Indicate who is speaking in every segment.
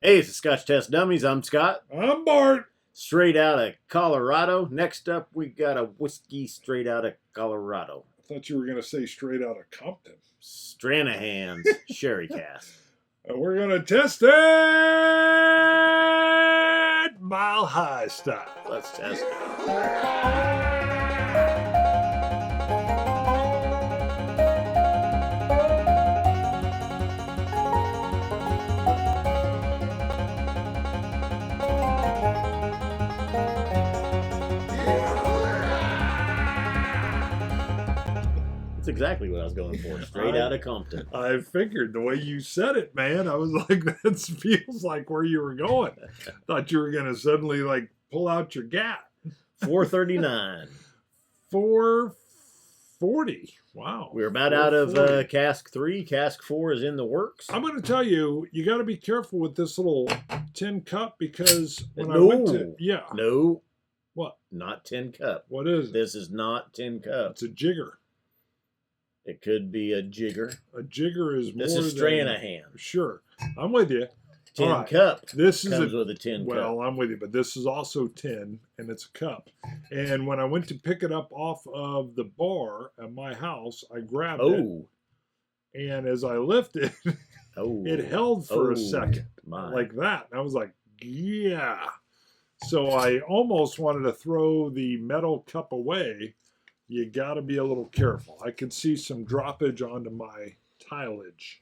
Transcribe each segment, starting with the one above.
Speaker 1: Hey, it's the Scotch Test Dummies. I'm Scott,
Speaker 2: I'm Bart.
Speaker 1: straight out of Colorado. Next up, we got a whiskey straight out of Colorado.
Speaker 2: I thought you were going to say straight out of Compton.
Speaker 1: Stranahan's Sherry Cask.
Speaker 2: And we're going to test it mile high style.
Speaker 1: Let's test it. That's exactly what I was going for. Straight out of Compton.
Speaker 2: I figured the way you said it, man. I was like, that feels like where you were going. Thought you were going to suddenly like pull out your gat.
Speaker 1: 439.
Speaker 2: 440. Wow.
Speaker 1: We're about out of cask 3. Cask 4 is in the works.
Speaker 2: I'm going to tell you, you got to be careful with this little tin cup because when I
Speaker 1: No.
Speaker 2: went to,
Speaker 1: No,
Speaker 2: what?
Speaker 1: not tin cup.
Speaker 2: What is it?
Speaker 1: This is not tin cup.
Speaker 2: It's a jigger.
Speaker 1: It could be a jigger.
Speaker 2: A jigger is more
Speaker 1: This is Stranahan.
Speaker 2: Sure. I'm with you.
Speaker 1: Tin
Speaker 2: All right.
Speaker 1: cup.
Speaker 2: This is
Speaker 1: Comes with a tin
Speaker 2: well,
Speaker 1: cup.
Speaker 2: I'm with you, but this is also tin, and it's a cup. And when I went to pick it up off of the bar at my house, I grabbed it,
Speaker 1: Oh,
Speaker 2: and as I lifted,
Speaker 1: oh.
Speaker 2: it held for a second,
Speaker 1: My.
Speaker 2: like that. And I was like, yeah. So I almost wanted to throw the metal cup away. You got to be a little careful. I could see some droppage onto my tileage.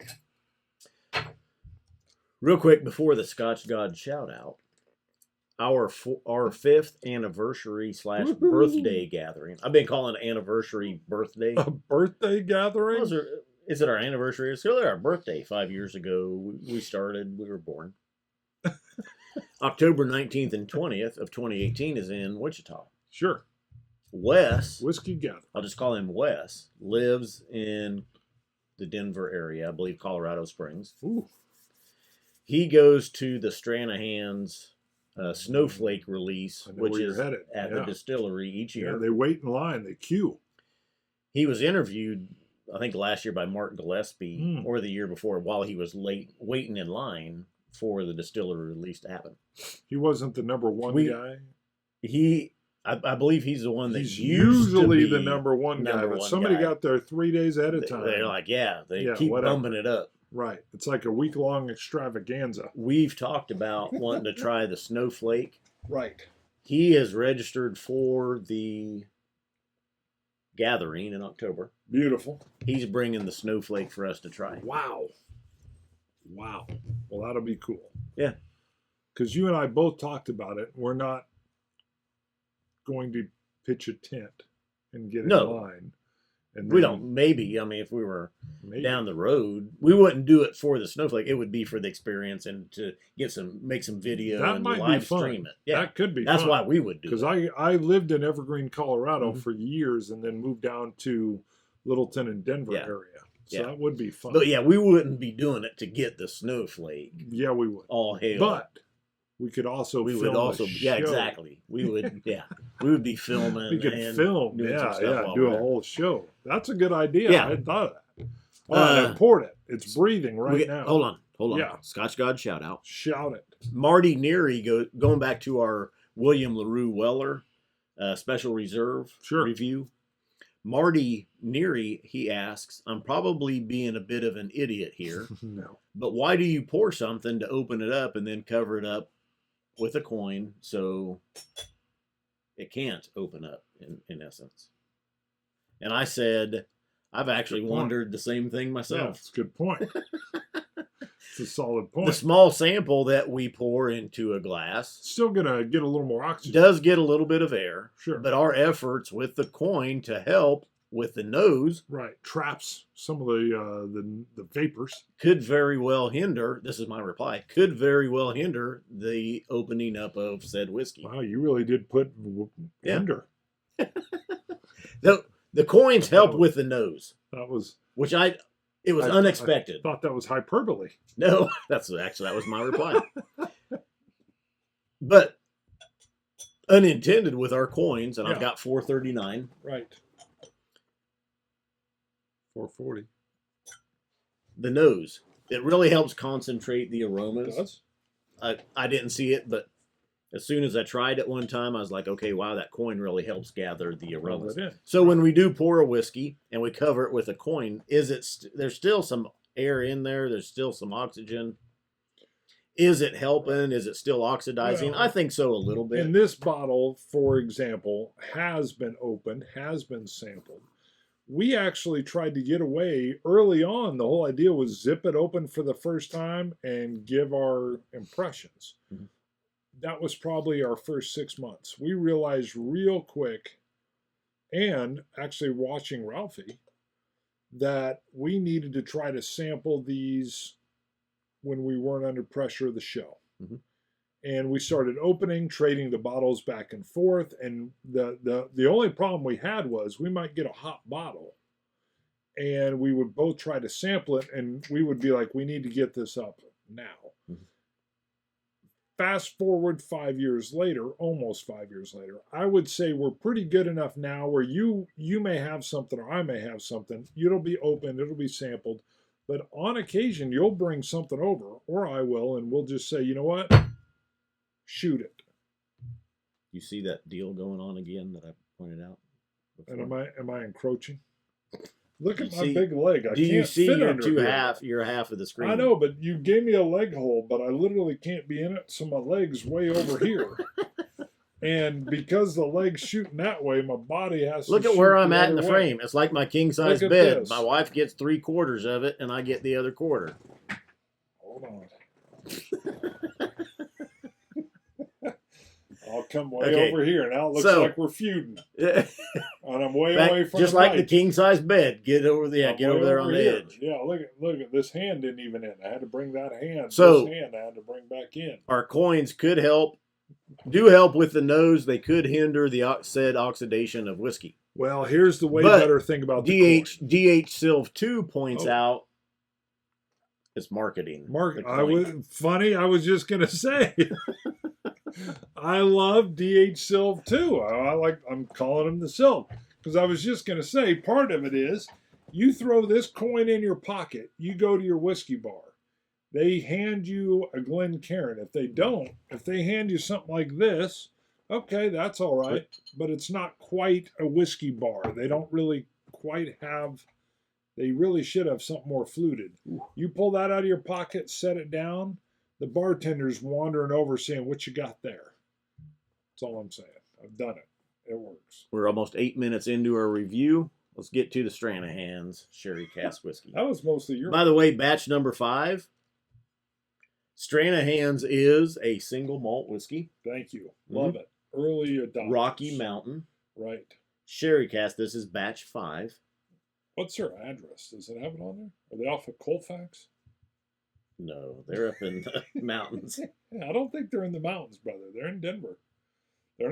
Speaker 1: Real quick before the Scotch God shout out, our 5th anniversary / birthday gathering. I've been calling it anniversary birthday.
Speaker 2: A birthday gathering?
Speaker 1: Is it our anniversary? It's really our birthday. 5 years ago we started. We were born. October 19th and 20th of 2018 is in Wichita.
Speaker 2: Sure.
Speaker 1: Wes,
Speaker 2: Whiskey gathering.
Speaker 1: I'll just call him Wes, lives in the Denver area, I believe Colorado Springs.
Speaker 2: Ooh.
Speaker 1: He goes to the Stranahan's Snowflake release, which is
Speaker 2: headed.
Speaker 1: at the distillery each year.
Speaker 2: Yeah, they wait in line. They queue.
Speaker 1: He was interviewed, I think, last year by Mark Gillespie, or the year before, while he was waiting in line for the distillery release to happen.
Speaker 2: He wasn't the number one guy.
Speaker 1: I believe he's the one
Speaker 2: He's
Speaker 1: used
Speaker 2: usually
Speaker 1: to be
Speaker 2: the number one guy, but somebody got there 3 days ahead of time.
Speaker 1: They're like, they keep bumping it up.
Speaker 2: Right. It's like a week-long extravaganza.
Speaker 1: We've talked about wanting to try the Snowflake.
Speaker 2: Right.
Speaker 1: He is registered for the gathering in October.
Speaker 2: Beautiful.
Speaker 1: He's bringing the Snowflake for us to try.
Speaker 2: Wow. Wow. Well, that'll be cool.
Speaker 1: Yeah.
Speaker 2: Because you and I both talked about it. We're not going to pitch a tent and get in line. And
Speaker 1: we don't. Maybe. I mean, if we were down the road, we wouldn't do it for the Snowflake. It would be for the experience and to make some video and live stream it. Yeah,
Speaker 2: that could be.
Speaker 1: That's why we would do it.
Speaker 2: Because I lived in Evergreen, Colorado for years, and then moved down to Littleton and Denver area. So that would be fun.
Speaker 1: But yeah, we wouldn't be doing it to get the Snowflake.
Speaker 2: Yeah, we would.
Speaker 1: All hail.
Speaker 2: But we could also.
Speaker 1: We would also. Yeah, exactly. We would. Yeah, we would be filming.
Speaker 2: We could film. Yeah, do a whole show. That's a good idea.
Speaker 1: Yeah.
Speaker 2: I hadn't thought of that. I poured it. It's breathing now.
Speaker 1: Hold on.
Speaker 2: Yeah.
Speaker 1: Scotch God shout out.
Speaker 2: Shout it.
Speaker 1: Marty Neary, going back to our William LaRue Weller special reserve review. Marty Neary, he asks, I'm probably being a bit of an idiot here.
Speaker 2: No.
Speaker 1: But why do you pour something to open it up and then cover it up with a coin so it can't open up in essence? And I said, I've actually wondered the same thing myself.
Speaker 2: Yeah, that's a good point. It's a solid point.
Speaker 1: The small sample that we pour into a glass
Speaker 2: still gonna get a little more oxygen.
Speaker 1: Does get a little bit of air.
Speaker 2: Sure.
Speaker 1: But our efforts with the coin to help with the nose
Speaker 2: traps some of the vapors.
Speaker 1: Could very well hinder, this is my reply, could very well hinder the opening up of said whiskey.
Speaker 2: Wow, you really did put hinder.
Speaker 1: The coins help with the nose.
Speaker 2: That was
Speaker 1: it was unexpected.
Speaker 2: I thought that was hyperbole.
Speaker 1: No, that was my reply. But unintended with our coins, and I've got 439.
Speaker 2: Right. 440.
Speaker 1: The nose. It really helps concentrate the aromas.
Speaker 2: It does.
Speaker 1: I didn't see it, but as soon as I tried it one time, I was like, okay, wow, that coin really helps gather the aromas. So when we do pour a whiskey and we cover it with a coin, there's still some air in there? There's still some oxygen. Is it helping? Is it still oxidizing?
Speaker 2: Well,
Speaker 1: I think so a little bit.
Speaker 2: And this bottle, for example, has been opened, has been sampled. We actually tried to get away early on. The whole idea was zip it open for the first time and give our impressions.
Speaker 1: Mhm.
Speaker 2: That was probably our first 6 months. We realized real quick, and actually watching Ralphie, that we needed to try to sample these when we weren't under pressure of the show.
Speaker 1: Mhm.
Speaker 2: And we started opening, trading the bottles back and forth. And the only problem we had was we might get a hot bottle and we would both try to sample it, and we would be like, we need to get this up now.
Speaker 1: Mhm.
Speaker 2: Fast forward 5 years later, almost 5 years later, I would say we're pretty good enough now where you may have something or I may have something. It'll be opened, it'll be sampled. But on occasion, you'll bring something over, or I will, and we'll just say, you know what? Shoot it.
Speaker 1: You see that deal going on again that I pointed out before?
Speaker 2: And am I encroaching? Look at
Speaker 1: You
Speaker 2: my
Speaker 1: see-
Speaker 2: big leg. I
Speaker 1: Do you
Speaker 2: can't
Speaker 1: see
Speaker 2: fit
Speaker 1: your
Speaker 2: under
Speaker 1: two
Speaker 2: here.
Speaker 1: your half of the screen?
Speaker 2: I know, but you gave me a leg hole, but I literally can't be in it, so my leg's way over here. And because the leg's shooting that way, my body has to
Speaker 1: Look at
Speaker 2: shoot
Speaker 1: where I'm at in
Speaker 2: other
Speaker 1: the
Speaker 2: way.
Speaker 1: frame. It's like my king size
Speaker 2: Look at
Speaker 1: bed.
Speaker 2: this.
Speaker 1: My wife gets 3/4 of it, and I get the other quarter.
Speaker 2: Hold on. I'll come way
Speaker 1: Okay.
Speaker 2: over here. Now it looks
Speaker 1: So-
Speaker 2: like we're feuding. And I'm way
Speaker 1: Back-
Speaker 2: away from
Speaker 1: just
Speaker 2: the
Speaker 1: like the
Speaker 2: mic.
Speaker 1: king size bed. Get over the
Speaker 2: I'm
Speaker 1: get
Speaker 2: way
Speaker 1: over there on the
Speaker 2: here.
Speaker 1: edge.
Speaker 2: Yeah, look at this hand didn't even in. I had to bring that hand.
Speaker 1: So-
Speaker 2: this hand I had to bring back in.
Speaker 1: Our coins could help, do help with the nose. They could hinder the said oxidation of whiskey.
Speaker 2: Well, here's the way
Speaker 1: But
Speaker 2: better thing about the
Speaker 1: DH Silv 2 points
Speaker 2: Oh.
Speaker 1: out it's marketing.
Speaker 2: Mark,
Speaker 1: the
Speaker 2: I
Speaker 1: coin.
Speaker 2: was funny. I was just gonna say, I love DH Silv too. I'm calling him the Silv because I was just gonna say part of it is you throw this coin in your pocket. You go to your whiskey bar. They hand you a Glencairn. If they hand you something like this, okay, that's all right. But it's not quite a whiskey bar. They don't really quite have. They really should have something more fluted. You pull that out of your pocket, set it down. The bartender's wandering over saying, "What you got there?" That's all I'm saying. I've done it. It works.
Speaker 1: We're almost 8 minutes into our review. Let's get to the Stranahan's Sherry Cask Whiskey.
Speaker 2: That was mostly your.
Speaker 1: By the way, batch number 5. Stranahan's is a single malt whiskey.
Speaker 2: Thank you. Love it. Early adopters.
Speaker 1: Rocky Mountain.
Speaker 2: Right.
Speaker 1: Sherry Cask. This is batch 5.
Speaker 2: What's their address? Does it have it on there? Are they off of Colfax?
Speaker 1: No, they're up in the mountains.
Speaker 2: Yeah, I don't think they're in the mountains, brother. They're in Denver. They're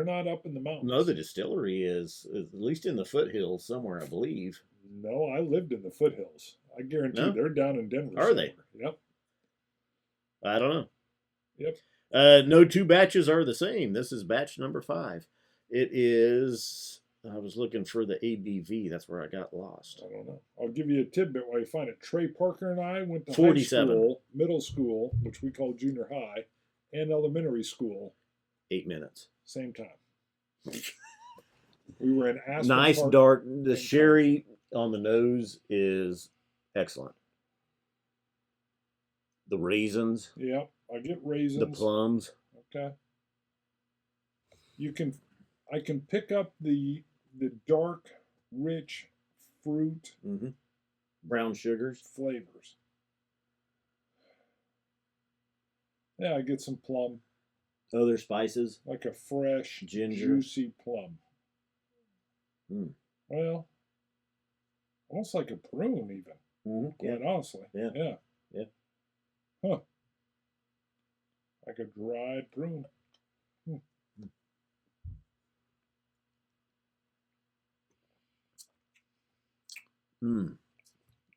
Speaker 2: not up in the mountains.
Speaker 1: No, the distillery is at least in the foothills somewhere, I believe.
Speaker 2: No, I lived in the foothills. I guarantee
Speaker 1: No?
Speaker 2: they're down in Denver.
Speaker 1: Are they?
Speaker 2: somewhere. Yep.
Speaker 1: I don't know.
Speaker 2: Yep.
Speaker 1: No two batches are the same. This is batch number 5. It is. I was looking for the ABV. That's where I got lost.
Speaker 2: I don't know. I'll give you a tidbit while you find it. Trey Parker and I went to
Speaker 1: 47.
Speaker 2: high school, middle school, which we call junior high, and elementary school,
Speaker 1: 8 minutes.
Speaker 2: same time. We were in Aspen
Speaker 1: Nice
Speaker 2: Park.
Speaker 1: dark. The
Speaker 2: and
Speaker 1: sherry on the nose is excellent. The raisins,
Speaker 2: Yep, I get raisins.
Speaker 1: the plums.
Speaker 2: Okay. I can pick up the dark, rich fruit
Speaker 1: hmm Brown sugars.
Speaker 2: flavors. Yeah, I get some plum,
Speaker 1: Other spices.
Speaker 2: like a fresh,
Speaker 1: Ginger.
Speaker 2: juicy plum.
Speaker 1: Mm.
Speaker 2: Well, almost like a prune, even.
Speaker 1: Yeah.
Speaker 2: Quite honestly.
Speaker 1: Yeah.
Speaker 2: Yeah.
Speaker 1: Yeah.
Speaker 2: Huh. Like a dried prune.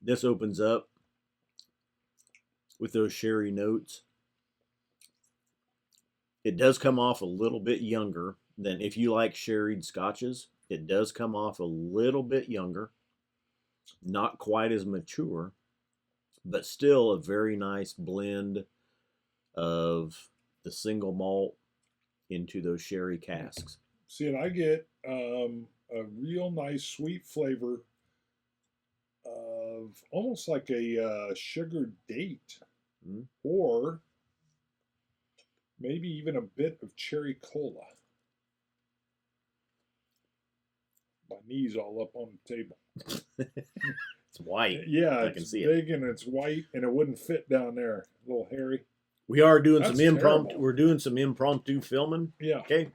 Speaker 1: This opens up with those sherry notes. It does come off a little bit younger than if you like sherried scotches. It does come off a little bit younger. Not quite as mature, but still a very nice blend of the single malt into those sherry casks.
Speaker 2: See, and I get a real nice sweet flavor of almost like a sugared date, or maybe even a bit of cherry cola. My knees all up on the table.
Speaker 1: It's white.
Speaker 2: Yeah,
Speaker 1: I can
Speaker 2: it's
Speaker 1: see
Speaker 2: big and it's white, and it wouldn't fit down there. A little hairy.
Speaker 1: We are doing
Speaker 2: That's
Speaker 1: some impromptu.
Speaker 2: terrible.
Speaker 1: We're doing some impromptu filming.
Speaker 2: Yeah.
Speaker 1: Okay.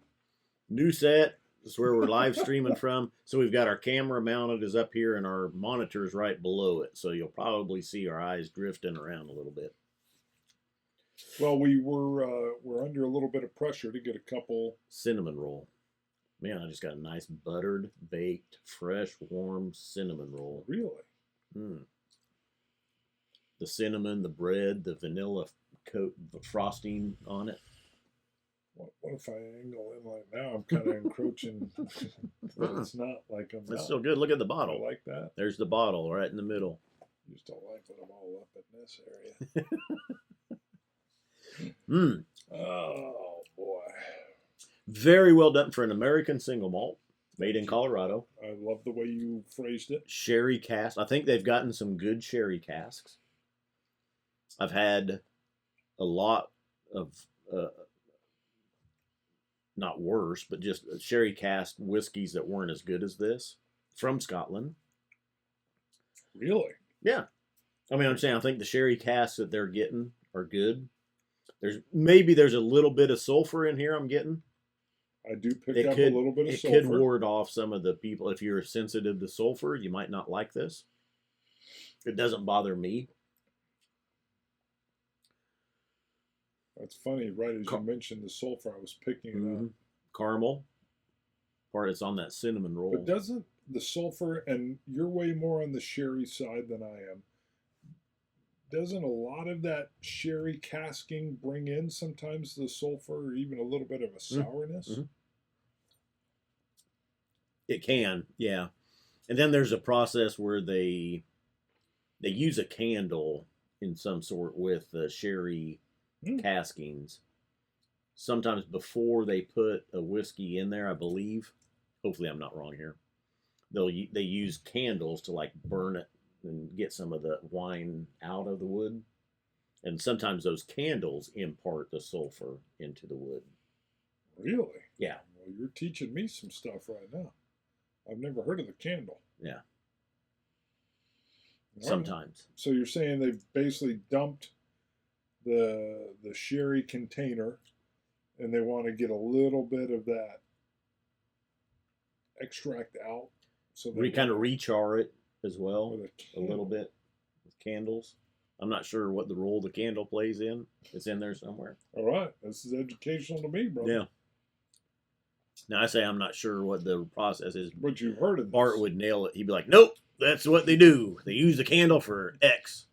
Speaker 1: New set. This is where we're live streaming from. So we've got our camera mounted is up here, and our monitor is right below it. So you'll probably see our eyes drifting around a little bit.
Speaker 2: Well, we're under a little bit of pressure to get a couple.
Speaker 1: Cinnamon roll. Man, I just got a nice buttered, baked, fresh, warm cinnamon roll.
Speaker 2: Really?
Speaker 1: The cinnamon, the bread, the vanilla coat, the frosting on it.
Speaker 2: What if I angle in like now? I'm kind of encroaching, but it's not like I'm.
Speaker 1: It's still good. Look at the
Speaker 2: I
Speaker 1: bottle.
Speaker 2: like that.
Speaker 1: There's the bottle right in the middle.
Speaker 2: Just don't like that I'm all up in this area. Oh boy!
Speaker 1: Very well done for an American single malt, made in Colorado.
Speaker 2: I love the way you phrased it.
Speaker 1: Sherry cask. I think they've gotten some good sherry casks. I've had a lot of, not worse, but just sherry cask whiskeys that weren't as good as this from Scotland.
Speaker 2: Really?
Speaker 1: Yeah. I mean, I'm saying I think the sherry casks that they're getting are good. There's a little bit of sulfur in here I'm getting.
Speaker 2: I do pick up a little bit of sulfur.
Speaker 1: It could ward off some of the people. If you're sensitive to sulfur, you might not like this. It doesn't bother me.
Speaker 2: That's funny, right as you mentioned the sulfur, I was picking it up.
Speaker 1: Caramel. Part it's on that cinnamon roll.
Speaker 2: But doesn't the sulfur, and you're way more on the sherry side than I am, doesn't a lot of that sherry casking bring in sometimes the sulfur or even a little bit of a sourness?
Speaker 1: It can, yeah. And then there's a process where they use a candle in some sort with the sherry caskings. Sometimes before they put a whiskey in there, I believe. Hopefully I'm not wrong here. They use candles to like burn it and get some of the wine out of the wood. And sometimes those candles impart the sulfur into the wood.
Speaker 2: Really?
Speaker 1: Yeah.
Speaker 2: Well, you're teaching me some stuff right now. I've never heard of the candle.
Speaker 1: Yeah.
Speaker 2: All
Speaker 1: Sometimes.
Speaker 2: Right. So you're saying they've basically dumped the sherry container and they want to get a little bit of that extract out. So
Speaker 1: We kind of rechar it as well a little bit with candles. I'm not sure what the role the candle plays in. It's in there somewhere.
Speaker 2: All right. This is educational to me, bro.
Speaker 1: Yeah. Now I say I'm not sure what the process is.
Speaker 2: But you've heard of this.
Speaker 1: Bart would nail it. He'd be like, nope, that's what they do. They use the candle for X.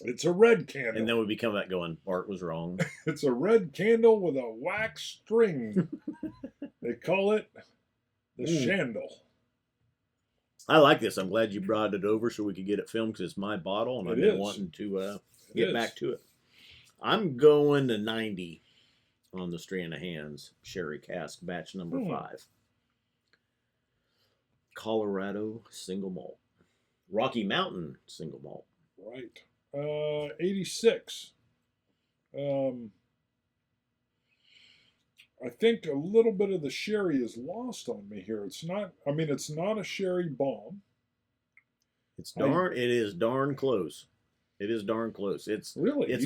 Speaker 2: It's a red candle.
Speaker 1: And then we'd be coming back going, Bart was wrong.
Speaker 2: It's a red candle with a wax string. They call it the shandle.
Speaker 1: I like this. I'm glad you brought it over so we could get it filmed because it's my bottle and I've been wanting to get back to it. I'm going to 90 on the Stranahan's Sherry Cask batch number 5. Colorado single malt. Rocky Mountain single malt.
Speaker 2: Right. 86. I think a little bit of the sherry is lost on me here. It's not a sherry bomb.
Speaker 1: It is darn close. It is darn clse. It's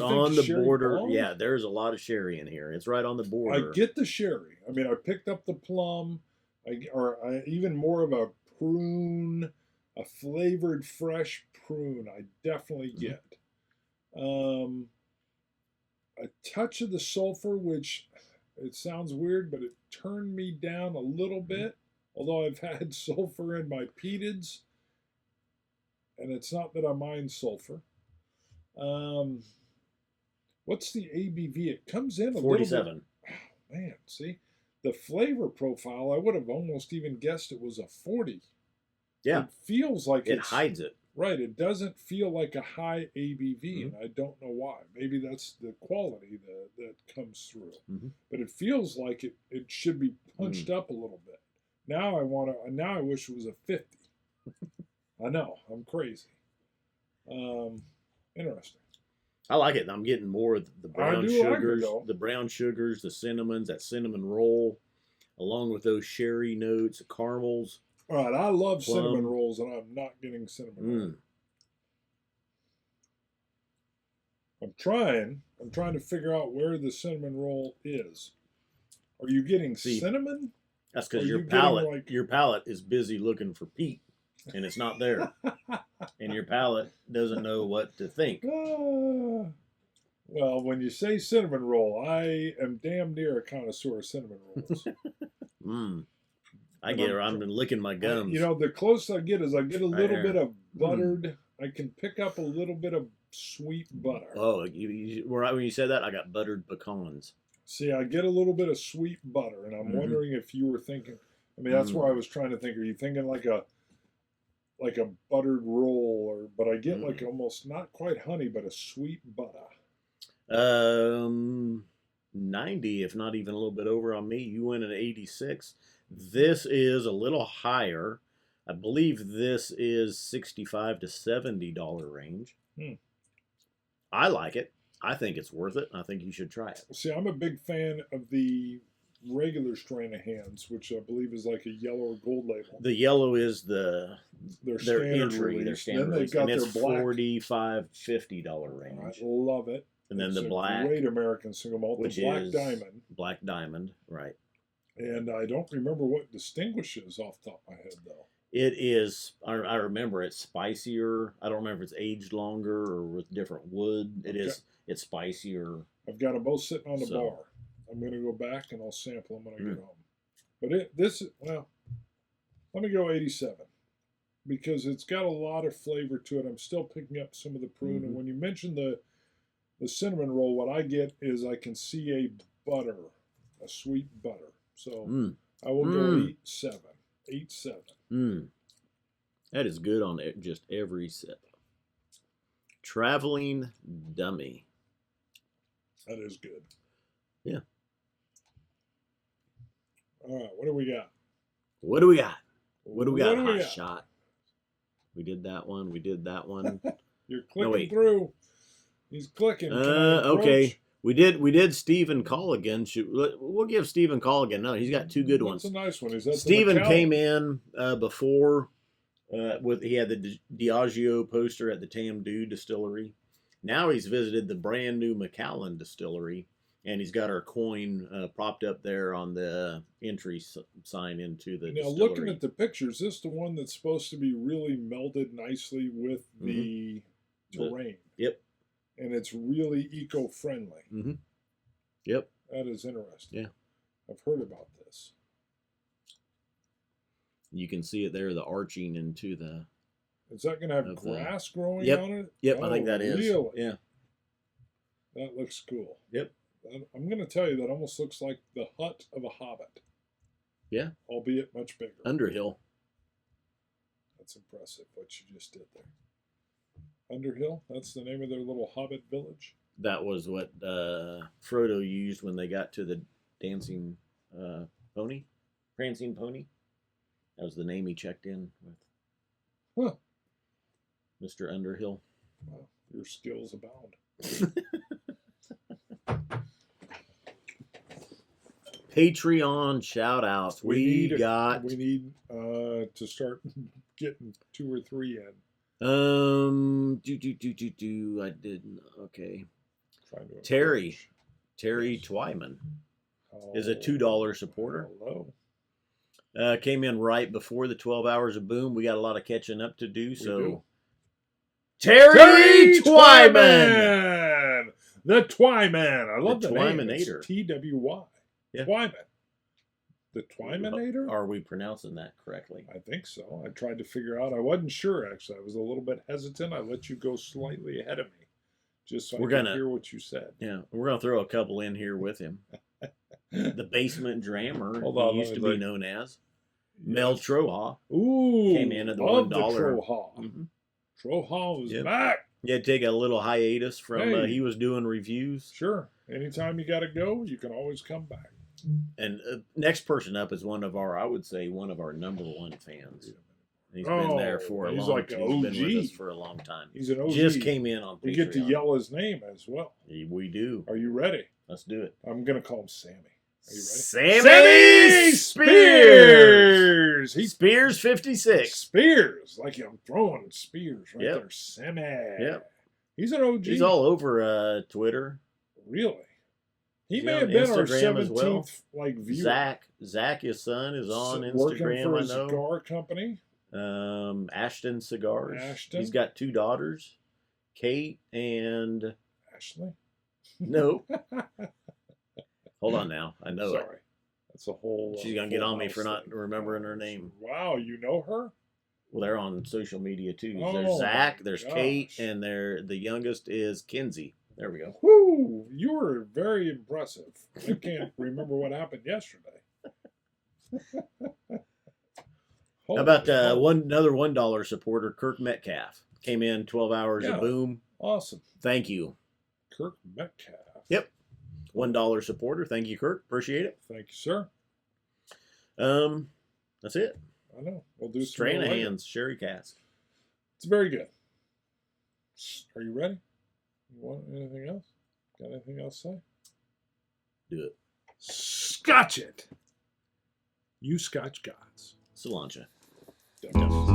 Speaker 2: on
Speaker 1: the border.
Speaker 2: Bomb?
Speaker 1: Yeah, there's a lot of sherry in here. It's right on the border.
Speaker 2: I get the sherry. I mean, I picked up the plum, even more of a prune, a flavored fresh prune. I definitely get. A touch of the sulfur, which it sounds weird, but it turned me down a little bit. Although I've had sulfur in my peated, and it's not that I mind sulfur. What's the ABV? It comes in a
Speaker 1: 47.
Speaker 2: little bit. Oh, man, see? The flavor profile, I would have almost even guessed it was a 40.
Speaker 1: Yeah.
Speaker 2: It feels like
Speaker 1: it hides it.
Speaker 2: Right, it doesn't feel like a high ABV,
Speaker 1: Mm-hmm.
Speaker 2: and I don't know why. Maybe that's the quality that comes through.
Speaker 1: Mm-hmm.
Speaker 2: But it feels like it should be punched up a little bit. Now I wish it was a 50. I know, I'm crazy. Interesting.
Speaker 1: I like it. I'm getting more of the brown
Speaker 2: do like it,
Speaker 1: sugars,
Speaker 2: though.
Speaker 1: the brown sugars, the cinnamons, that cinnamon roll, along with those sherry notes, caramels.
Speaker 2: All right, I love
Speaker 1: Plum.
Speaker 2: cinnamon rolls, and I'm not getting cinnamon roll. I'm trying to figure out where the cinnamon roll is. Are you getting cinnamon?
Speaker 1: That's because
Speaker 2: Are
Speaker 1: your
Speaker 2: you getting,
Speaker 1: palate,
Speaker 2: like-
Speaker 1: your palate is busy looking for peat, and it's not there, and your palate doesn't know what to think.
Speaker 2: Well, when you say cinnamon roll, I am damn near a connoisseur of cinnamon rolls.
Speaker 1: I get her. I'm licking my gums.
Speaker 2: You know, the closest I get is I get a little
Speaker 1: there.
Speaker 2: bit of buttered. I can pick up a little bit of sweet butter.
Speaker 1: Oh, right when you said that, I got buttered pecans.
Speaker 2: See, I get a little bit of sweet butter, and I'm wondering if you were thinking. I mean, that's where I was trying to think. Are you thinking like a buttered roll, but I get like almost not quite honey, but a sweet butter.
Speaker 1: 90, if not even a little bit over on me. You went at 86. This is a little higher. I believe this is $65 to $70 range. I like it. I think it's worth it. I think you should try it.
Speaker 2: See, I'm a big fan of the regular Stranahans, which I believe is like a yellow or gold label.
Speaker 1: The yellow is their
Speaker 2: standard
Speaker 1: entry,
Speaker 2: release.
Speaker 1: their standard
Speaker 2: Then they've
Speaker 1: release,
Speaker 2: got
Speaker 1: and it's
Speaker 2: their black.
Speaker 1: $45, $50
Speaker 2: I
Speaker 1: range.
Speaker 2: love it.
Speaker 1: And then
Speaker 2: It's
Speaker 1: the
Speaker 2: a
Speaker 1: black,
Speaker 2: great American single malt,
Speaker 1: which
Speaker 2: the Black
Speaker 1: is
Speaker 2: Diamond.
Speaker 1: Black Diamond, right?
Speaker 2: And I don't remember what distinguishes off the top of my head, though.
Speaker 1: It is. I remember it's spicier. I don't remember if it's aged longer or with different wood. It is. It's spicier.
Speaker 2: I've got them both sitting on the
Speaker 1: So-
Speaker 2: bar. I'm going to go back and I'll sample them when I get home. But let me go 87 because it's got a lot of flavor to it. I'm still picking up some of the prune. And when you mention the cinnamon roll, what I get is I can see a sweet butter. So I will go 87. 87.
Speaker 1: That is good on just every sip. Traveling Dummy.
Speaker 2: That is good.
Speaker 1: Yeah.
Speaker 2: All right, what do we got?
Speaker 1: What do we got? What do we got?
Speaker 2: What do we
Speaker 1: Hot
Speaker 2: got?
Speaker 1: shot. We did that one. We did that one.
Speaker 2: You're clicking
Speaker 1: wait.
Speaker 2: through. He's clicking. Can I
Speaker 1: Okay.
Speaker 2: approach?
Speaker 1: We did Stephen Colligan. We'll give Stephen Colligan. No, he's got two good ones.
Speaker 2: What's a nice one? Is that the
Speaker 1: Stephen
Speaker 2: Macallan?
Speaker 1: came in before he had the Diageo poster at the Tamdhu Distillery. Now he's visited the brand new Macallan Distillery, and he's got our coin propped up there on the entry sign into the
Speaker 2: Now,
Speaker 1: distillery.
Speaker 2: looking at the pictures, this is the one that's supposed to be really melded nicely with the terrain.
Speaker 1: Yep.
Speaker 2: And it's really eco-friendly.
Speaker 1: Mm-hmm. Yep.
Speaker 2: That is interesting.
Speaker 1: Yeah.
Speaker 2: I've heard about this.
Speaker 1: You can see it there, the arching into the.
Speaker 2: Is that going to have
Speaker 1: Of the-
Speaker 2: grass growing
Speaker 1: Yep.
Speaker 2: on it?
Speaker 1: Yep, I think that is.
Speaker 2: Really?
Speaker 1: Yeah.
Speaker 2: That looks cool.
Speaker 1: Yep.
Speaker 2: I'm going to tell you that almost looks like the hut of a hobbit.
Speaker 1: Yeah.
Speaker 2: Albeit much bigger.
Speaker 1: Underhill.
Speaker 2: That's impressive what you just did there. Underhill? That's the name of their little hobbit village?
Speaker 1: That was what Frodo used when they got to the dancing pony, prancing pony. That was the name he checked in with.
Speaker 2: Huh.
Speaker 1: Mr. Underhill.
Speaker 2: Wow, your skills abound.
Speaker 1: Patreon shout outs. We need
Speaker 2: to start getting 2 or 3 in.
Speaker 1: I didn't. Okay.
Speaker 2: Trying to
Speaker 1: Terry
Speaker 2: approach.
Speaker 1: Twyman
Speaker 2: Oh,
Speaker 1: is a $2 supporter.
Speaker 2: Hello.
Speaker 1: Came in right before the 12 hours of boom. We got a lot of catching up to do. So,
Speaker 2: do.
Speaker 1: Terry Twyman.
Speaker 2: The Twyman. I love
Speaker 1: The
Speaker 2: the name.
Speaker 1: Twyminator.
Speaker 2: It's TWY.
Speaker 1: Yeah.
Speaker 2: Twyman. The Twyminator?
Speaker 1: Are we pronouncing that correctly?
Speaker 2: I think so. I tried to figure out. I wasn't sure, actually. I was a little bit hesitant. I let you go slightly ahead of me just so I could hear what you said.
Speaker 1: Yeah, we're gonna throw a couple in here with him. The basement drammer,
Speaker 2: Hold on,
Speaker 1: he used
Speaker 2: let
Speaker 1: to
Speaker 2: me
Speaker 1: be
Speaker 2: look.
Speaker 1: known as Mel Troha.
Speaker 2: Ooh.
Speaker 1: Came in at the
Speaker 2: love
Speaker 1: $1.
Speaker 2: The Troha.
Speaker 1: Mhm.
Speaker 2: Stranahan's
Speaker 1: Yep.
Speaker 2: back.
Speaker 1: Yeah, take a little hiatus from.
Speaker 2: Hey.
Speaker 1: He was doing reviews.
Speaker 2: Sure. Anytime you got to go, you can always come back.
Speaker 1: And next person up is one of our number one fans. He's been there for a
Speaker 2: he's
Speaker 1: long.
Speaker 2: like
Speaker 1: He's
Speaker 2: an
Speaker 1: been with
Speaker 2: OG.
Speaker 1: us for a long time.
Speaker 2: He's an OG.
Speaker 1: Just came in on Patreon.
Speaker 2: We get to yell his name as well.
Speaker 1: We do.
Speaker 2: Are you ready?
Speaker 1: Let's do it.
Speaker 2: I'm going to call him Sammy. Are you ready?
Speaker 1: Sammy Spears. Spears 56.
Speaker 2: Spears. Like I'm throwing spears right
Speaker 1: Yep.
Speaker 2: there. Sammy.
Speaker 1: Yep.
Speaker 2: He's an OG.
Speaker 1: He's all over Twitter.
Speaker 2: Really? He
Speaker 1: He's
Speaker 2: may
Speaker 1: on
Speaker 2: have been our
Speaker 1: Instagram as
Speaker 2: 17th
Speaker 1: well.
Speaker 2: viewer.
Speaker 1: Zach, his son, is on
Speaker 2: Working
Speaker 1: Instagram.
Speaker 2: for a
Speaker 1: I know.
Speaker 2: cigar company.
Speaker 1: Ashton Cigars.
Speaker 2: Ashton.
Speaker 1: He's got 2 daughters, Kate and
Speaker 2: Ashley.
Speaker 1: no. Hold on now. I know it.
Speaker 2: Sorry. That's a whole.
Speaker 1: She's gonna get
Speaker 2: full
Speaker 1: on me
Speaker 2: house
Speaker 1: for not
Speaker 2: thing.
Speaker 1: remembering her name.
Speaker 2: Wow, you know her?
Speaker 1: Well, they're on social media too.
Speaker 2: Oh,
Speaker 1: There's Zach,
Speaker 2: my
Speaker 1: there's
Speaker 2: gosh.
Speaker 1: Kate, and the youngest is Kinsey. There we go.
Speaker 2: Whoo! You were very impressive. I can't remember what happened yesterday.
Speaker 1: How about another $1 supporter, Kirk Metcalf, came in 12 hours
Speaker 2: Yeah.
Speaker 1: of boom.
Speaker 2: Awesome.
Speaker 1: Thank you.
Speaker 2: Kirk Metcalf.
Speaker 1: Yep. $1 supporter. Thank you, Kirk. Appreciate it.
Speaker 2: Thank you, sir.
Speaker 1: That's it.
Speaker 2: I know. We'll do some more later.
Speaker 1: Stranahan's Sherry Cask.
Speaker 2: It's very good. Are you ready? You want anything else? Got anything else to say?
Speaker 1: Do it.
Speaker 2: Scotch it. You Scotch gods.
Speaker 1: Cilantro.
Speaker 2: Done.